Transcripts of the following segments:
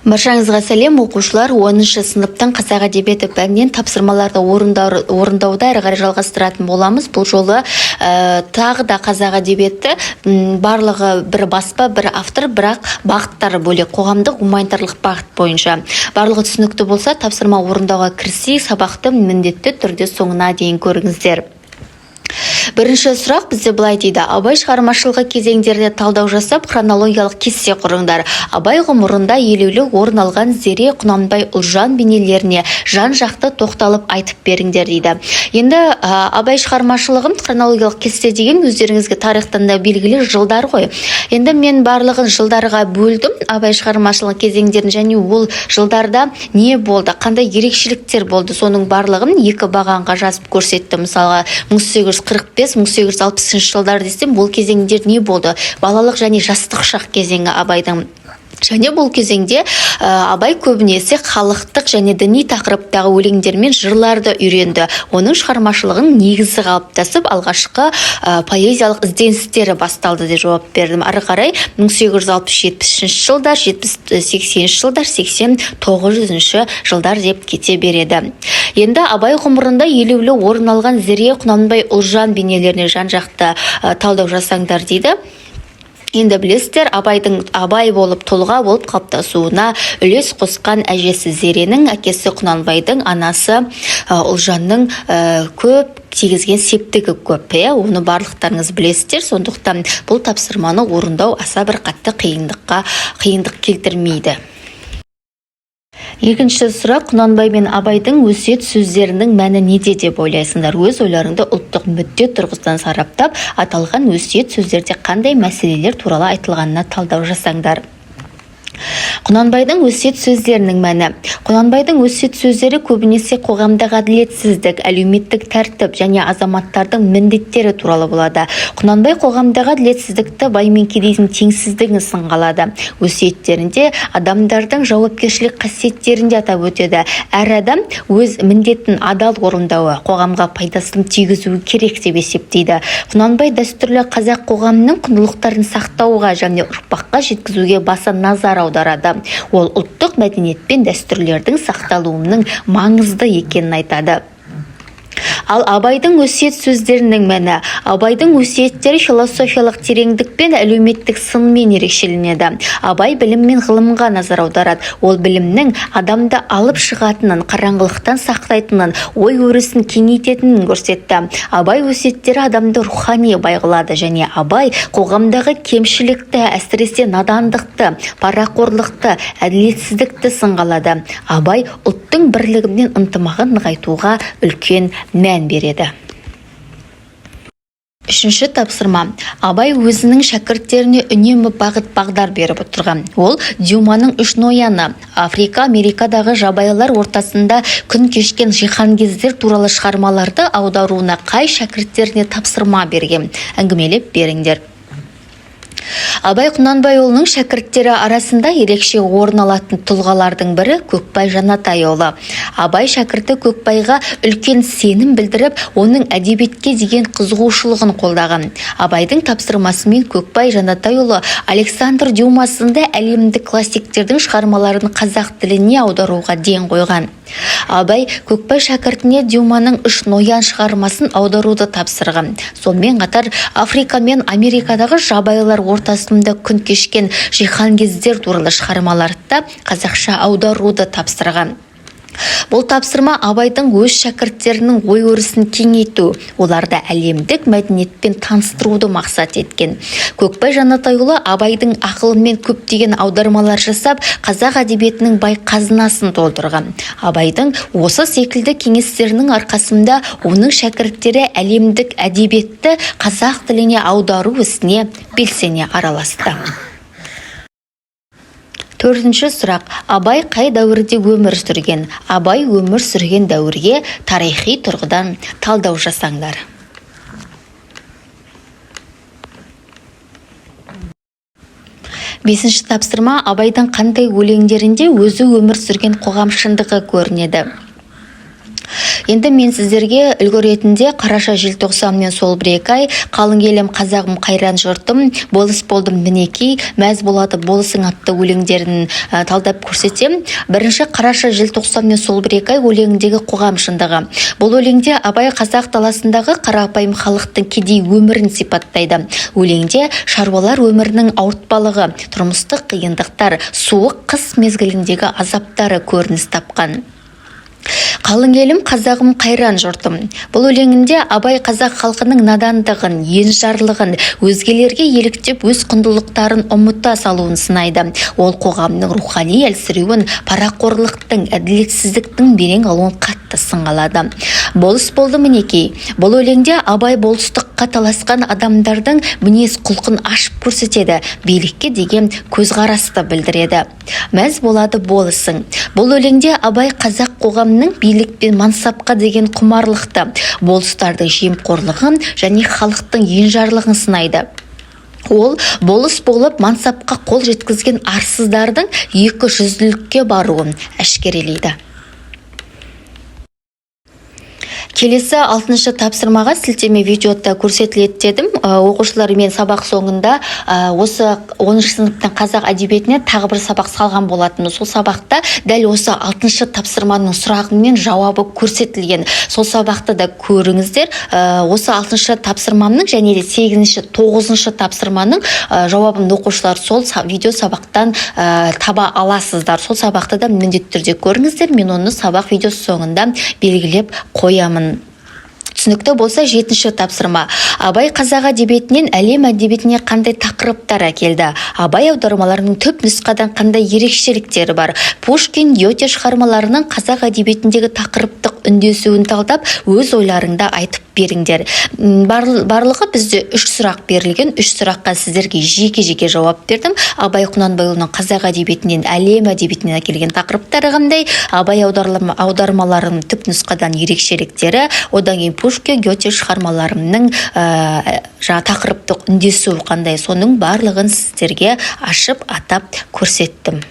Баршаңызға сәлем, оқушылар 10-шы сыныптың қазақ әдебиеті пәнінен тапсырмаларды орындауда әрі қарай жалғастыратын боламыз. Бұл жолы тағы да қазақ әдебиеті барлығы бір баспа, бір автор, бірақ бағыттары бөлек, қоғамдық гуманитарлық бағыт бойынша. Барлығы түсінікті болса, тапсырма орындауға кірісейік, сабақты міндетті түрде соңына дейін көріңіздер. Бірінші сұрақ бізде былай дейді: Абай шығармашылығы кезеңдеріне талдау жасап, хронологиялық кесте құрыңдар. Абай ғұмырында елеулі орын алған Зере, Құнанбай, Ұлжан бейнелеріне жан-жақты тоқталып айтып беріңдер дейді. Енді Абай шығармашылығын хронологиялық кесте деген өздеріңізге тарихтан да белгілі жылдар ғой. Енді мен барлығын жылдарға бөлдім, Абай шығармашылығы кезеңдерін, және ол жылдарда не болды, қандай ерекшеліктер болды, соның барлығын екі бағанға жазып көрсетті. Мысалға 1845-1860 жылдар десем, бұл кезеңдер не болды? Балалық және жастық шақ кезеңі Абайдың. Және бұл кезеңде Абай көбінесе халықтық және діни тақырыптағы өлеңдермен жырларды үйренді. Оның шығармашылығын негізі қалыптасып, алғашқы поэзиялық ізденістері басталды деп жауап бердім. Ары қарай 1860-70 жылдар, 70-80 жылдар, 80-900 жылдар деп кете береді. Енді Абай ғұмырында елеулі орын алған Зере, Құнанбай, Ұлжан бейнелеріне жан-жақты талдау жасаңдар дейді. Енді білесіздер, Абай болып тұлға болып қалыптасуына үлес қосқан әжесі Зеренің, әкесі Құнанбайдың, анасы Ұлжанның көп тигізген септігі көп. Оны барлықтарыңыз білесіздер. Сондықтан бұл тапсырманы орындау аса бір қатты қиындық келтірмейді. Екінші сұрақ: Құнанбай мен Абайдың өсиет сөздерінің мәні неде деп ойлайсыңдар? Өз ойларыңды ұлттық мүдде тұрғысынан сараптап, аталған өсиет сөздерде қандай мәселелер туралы айтылғанына талдау жасаңдар. Құнанбайдың өсиет сөздерінің мәні. Құнанбайдың өсиет сөздері көбінесе қоғамдағы әділетсіздік, әлеуметтік тәртіп және азаматтардың міндеттері туралы болады. Құнанбай қоғамдағы әділетсіздікті, бай мен кедейдің теңсіздігін сынға алады. Өсиеттерінде адамдардың жауапкершілік қасиеттерінде атап өтеді. Әр адам өз міндетін адал орындауы, қоғамға пайдасын тигізуі керек деп есептейді. Құнанбай дәстүрлі қазақ қоғамының құндылықтарын сақтауға және ұрпаққа жеткізуге баса назар аударады. Ол ұлттық мәдениет пен дәстүрлердің сақталуының маңызды екенін айтады. Ал Абайдың өсиет сөздерінің мәні. Абайдың өсиеттері философиялық тереңдік пен әлеуметтік сынмен ерекшеленеді. Абай білім мен ғылымға назар аударады. Ол білімнің адамды алып шығатынын, қараңғылықтан сақтайтынын, ой өрісін кеңейтетінін көрсетті. Абай өсиеттері адамды рухани бай қылады, және Абай қоғамдағы кемшілікті, әсіресе надандықты, парақорлықты, әділетсіздікті сынға алады. Абай ұлттың бірлігі мен ынтымағын нығайтуға үлкен мән береді. Үшінші тапсырма: Абай өзінің шәкірттеріне үнемі бағыт-бағдар беріп отырған. Ол Дюманың «Үш нояны», Африка, Америкадағы жабайылар ортасында күн кешкен жиһанкездер туралы шығармаларды аударуына қай шәкірттеріне тапсырма берген? Әңгімелеп беріңдер. Абай Құнанбайұлының шәкірттері арасында ерекше орын алатын тұлғалардың бірі Көкбай Жанатайұлы. Абай шәкірті Көкбайға үлкен сенім білдіріп, оның әдебиетке деген қызығушылығын қолдаған. Абайдың тапсырмасымен Көкбай Жанатайұлы Александр Дюма сынды әлемдік классиктердің шығармаларын қазақ тіліне аударуға ден қойған. Абай Көкбай шәкіртіне Дюманың «Үш ноян» шығармасын аударуды тапсырған. Сонымен қатар Африка мен Америкадағы жабайылар ортасында күн кешкен жиһанкездер туралы шығармаларды қазақша аударуды тапсырған. Бұл тапсырма Абайдың өз шәкірттерінің ой өрісін кеңейту, оларды әлемдік мәдениетпен таныстыруды мақсат еткен. Көкбай Жанатайұлы Абайдың ақылымен көптеген аудармалар жасап, қазақ әдебиетінің бай қазынасын толтырған. Абайдың осы секілді кеңестерінің арқасында оның шәкірттері әлемдік әдебиетті қазақ тіліне аудару ісіне белсене араласты. Төртінші сұрақ: Абай қай дәуірде өмір сүрген? Абай өмір сүрген дәуірге тарихи тұрғыдан талдау жасаңдар. Бесінші тапсырма: Абайдың қандай өлеңдерінде өзі өмір сүрген қоғам шындығы көрінеді? Енді мен сіздерге үлгі ретінде қараша желтоқсан мен сол бір-екі ай, қалың елім қазағым қайран жұртым, болыс болдым мінекей, мәз болады болысың атты өлеңдерін талдап көрсетем. Бірінші қараша желтоқсан мен сол бір-екі ай өлеңіндегі қоғам шындығы. Бұл өлеңде Абай қазақ даласындағы қарапайым халықтың кедей өмірін сипаттайды. Өлеңде шаруалар өмірінің ауыртпалығы, тұрмыстық қиындықтар, суық қыс мезгіліндегі азаптары көрініс тапқан. Қалың елім қазағым қайран жұртым. Бұл өлеңінде Абай қазақ халқының надандығын, енжарлығын, өзгелерге еліктеп өз құндылықтарын ұмыта салуын сынайды. Ол қоғамның рухани әлсіреуін, парақорлықтың, әділетсіздіктің белең алуын қатты сынға алады. Болыс болды мінекей. Бұл өлеңде Абай болыстыққа таласқан адамдардың мінез құлқын ашып көрсетеді, билікке деген көзқарасты білдіреді. Мәз болады болысың. Бұл өлеңде Абай қазақ қоғамның билік пен мансапқа деген құмарлықты, болыстардың жемқорлығын және халықтың енжарлығын сынайды. Ол болыс болып мансапқа қол жеткізген арсыздардың екі жүзділікке баруын әшкерелейді. Келесі 6-шы тапсырмаға сілтеме видеода көрсетіледі дедім. Оқушылармен сабақ соңында осы 10-шы сыныптың қазақ әдебиетіне тағы бір сабақ салған болатын. Сол сабақта дәл осы 6-шы тапсырманың сұрағы мен жауабы көрсетілген. Сол сабақты да көріңіздер. Осы 6-шы тапсырманың және де 8-ші, 9-шы тапсырманың жауабын оқушылар сол видео сабақтан таба аласыздар. Сол сабақты да міндетті түрде көріңіздер. Мен оны сабақ видеосы соңында белгілеп қоямын. Түсінікті болса 7-ші тапсырма. Абай қазақ әдебиетінен әлем әдебиетіне қандай тақырыптар әкелді? Абай аудармаларының түп нұсқадан қандай ерекшеліктері бар? Пушкин, Гете шығармаларының қазақ әдебиетіндегі тақырыптық үндесуін талдап, өз ойларыңды айтып беріңдер. Барлығы бізде 3 сұрақ берілген. 3 сұраққа сіздерге жеке-жеке жауап бердім. Абай Құнанбайұлының қазақ әдебиетінен әлем әдебиетіне әкелген тақырыптары қандай? Абай аудармаларының түп нұсқадан ерекшеліктері, одан кейін Пушкин, Гете шығармаларының тақырыптық үндесуі қандай? Соның барлығын сіздерге ашып атап көрсеттім.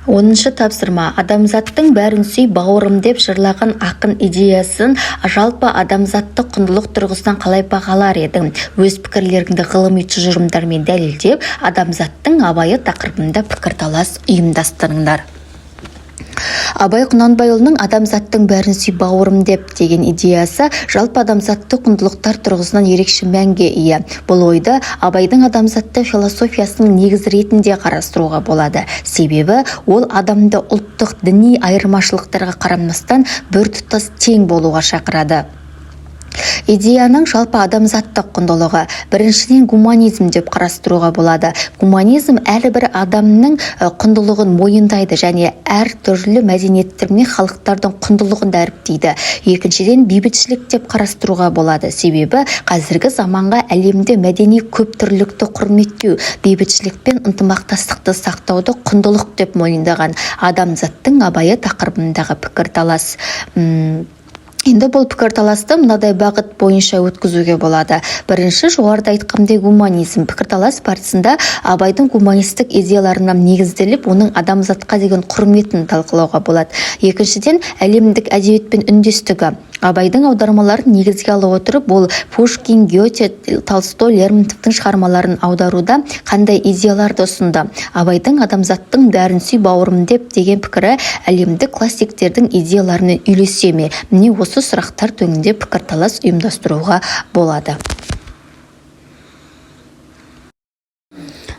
Оныншы тапсырма. Адамзаттың бәрін сүй бауырым деп жырлаған ақын идеясын жалпы адамзаттық құндылық тұрғысынан қалай бағалар едің? Өз пікірлеріңді ғылыми тұжырымдармен дәлелдеп, адамзаттың Абайы тақырыбында пікірталас ұйымдастырыңдар. Абай Құнанбайұлының адамзаттың бәрін сүй бауырым деп деген идеясы жалпы адамзаттық құндылықтар тұрғысынан ерекше мәнге ие. Бұл ойды Абайдың адамзатты философиясының негіз ретінде қарастыруға болады. Себебі ол адамды ұлттық діни айырмашылықтарға қарамастан біртұтас тең болуға шақырады. Идеяның жалпы адамзаттық құндылығы біріншіден гуманизм деп қарастыруға болады. Гуманизм әрбір адамның құндылығын мойындайды және әр түрлі мәдениеттер мен халықтардың құндылығын дәріптейді. Екіншіден бейбітшілік деп қарастыруға болады. Себебі қазіргі заманға әлемде мәдени көптүрлілікті құрметтеу, бейбітшілік пен ынтымақтастықты сақтауды құндылық деп мойындаған адамзаттың Абайы тақырыбындағы пікірталас. Енді бұл пікірталасты мынадай бағыт бойынша өткізуге болады. Бірінші, жоғарыда айтқандай гуманизм. Пікірталас барысында Абайдың гуманистік идеяларына негізделіп, оның адамзатқа деген құрметін талқылауға болады. Екіншіден, әлемдік әдебиетпен үндестігі. Абайдың аудармаларын негізге ала отырып, ол Пушкин, Гете, Толстой, Лермонтовтың шығармаларын аударуда қандай идеяларды ұсынды? Абайдың адамзаттың бәрін сүй бауырым деп деген пікірі әлемдік классиктердің идеяларымен үйлесе ме? Міне осы сұрақтар төңінде пікірталас ұйымдастыруға болады.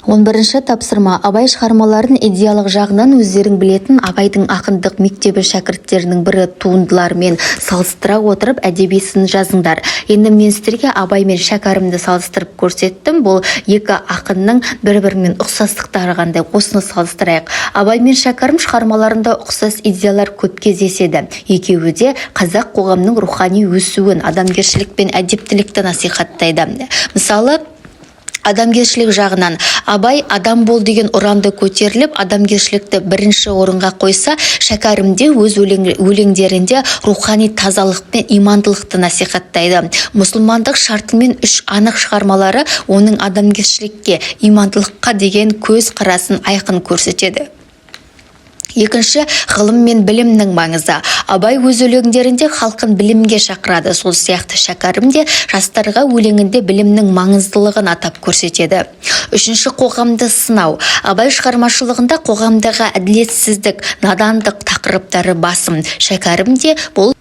11-ші тапсырма. Абай шығармаларын идеялық жағынан өздерің білетін Абайдың ақындық мектебі шәкірттерінің бірі туындыларымен салыстыра отырып әдеби сын жазыңдар. Енді мен сіздерге Абай мен Шәкәрімді салыстырып көрсеттім. Бұл екі ақынның бір-бірімен ұқсастықтары қандай? Осыны салыстырайық. Абай мен Шәкәрім шығармаларында ұқсас идеялар көп кездеседі. Екеуі де қазақ қоғамының рухани өсуін, адамгершілік пен әдептілікті насихаттайды. Мысалы, Адамгершілік жағынан Абай адам бол деген ұранды көтеріліп, адамгершілікті бірінші орынға қойса, Шәкәрімде өз өлеңдерінде рухани тазалық пен имандылықты насихаттайды. Мұсылмандық шартымен 3 анық шығармалары оның адамгершілікке, имандылыққа деген көз қарасын айқын көрсетеді. Екінші, ғылым мен білімнің маңызы. Абай өз өлеңдерінде халқын білімге шақырады. Сол сияқты Шәкәрім де жастарға өлеңінде білімнің маңыздылығын атап көрсетеді. Үшінші, қоғамды сынау. Абай шығармашылығында қоғамдағы әділетсіздік, надандық тақырыптары басым. Шәкәрім де бұл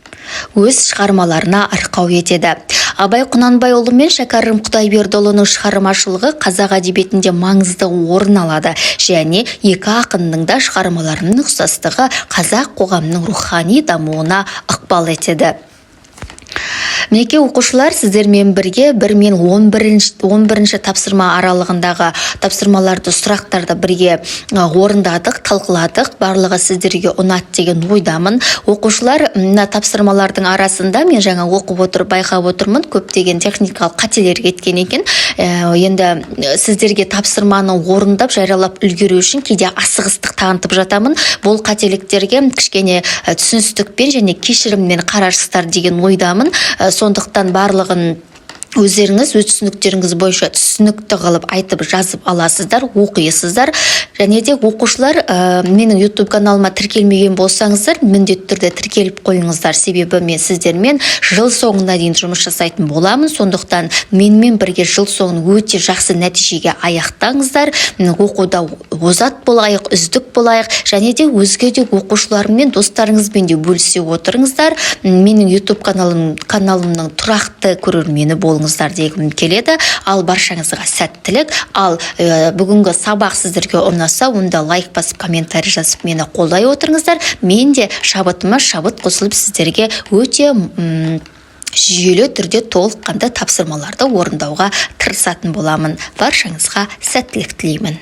өз шығармаларына арқау етеді. Абай Құнанбайұлы мен Шәкәрім Құдайбердіұлының шығармашылығы қазақ әдебиетінде маңызды орын алады, және екі ақынның да шығармаларының ұқсастығы қазақ қоғамының рухани дамуына ықпал етеді. Мінекей оқушылар, сіздермен бірге 1 мен 11 тапсырма аралығындағы тапсырмаларды, сұрақтарды бірге орындадық, талқыладық. Барлығы сіздерге ұнады деген ойдамын. Оқушылар, тапсырмалардың арасында мен жаңа оқып отырып байқап отырмын, көптеген техникалық қателер кеткен екен. Енді сіздерге тапсырманы орындап, жариялап үлгеру үшін кейде асығыстық танытып жатамын. Бұл қателіктерге кішкене түсіністікпен және кешіріммен қарарсыздар деген ойдамын. Сондықтан барлығын өздеріңіз өз түсініктеріңіз бойынша түсінікті қылып айтып жазып аласыздар, оқисыздар. Және де оқушылар, менің YouTube каналыма тіркелмеген болсаңыздар, міндетті түрде тіркеліп қойыңыздар. Себебі мен сіздермен жыл соңына дейін жұмыс жасайтын боламын. Сондықтан менімен бірге жыл соңын өте жақсы нәтижеге аяқтаңыздар. Оқуда озат болайық, үздік болайық. Және де өзге де оқушылармен, достарыңызбен де бөлісе отырыңыздар. Менің YouTube каналымның тұрақты көрермені болыңыздар дегім келеді. Ал баршаңызға сәттілік. Ал бүгінгі сабақ сіздерге ұнаса, онда лайк басып, комментарий жазып мені қолдай отырыңыздар. Мен де шабытыма шабыт қосылып сіздерге өте жүйелі түрде толыққанды тапсырмаларды орындауға тырысатын боламын. Баршаңызға сәттілік тілеймін.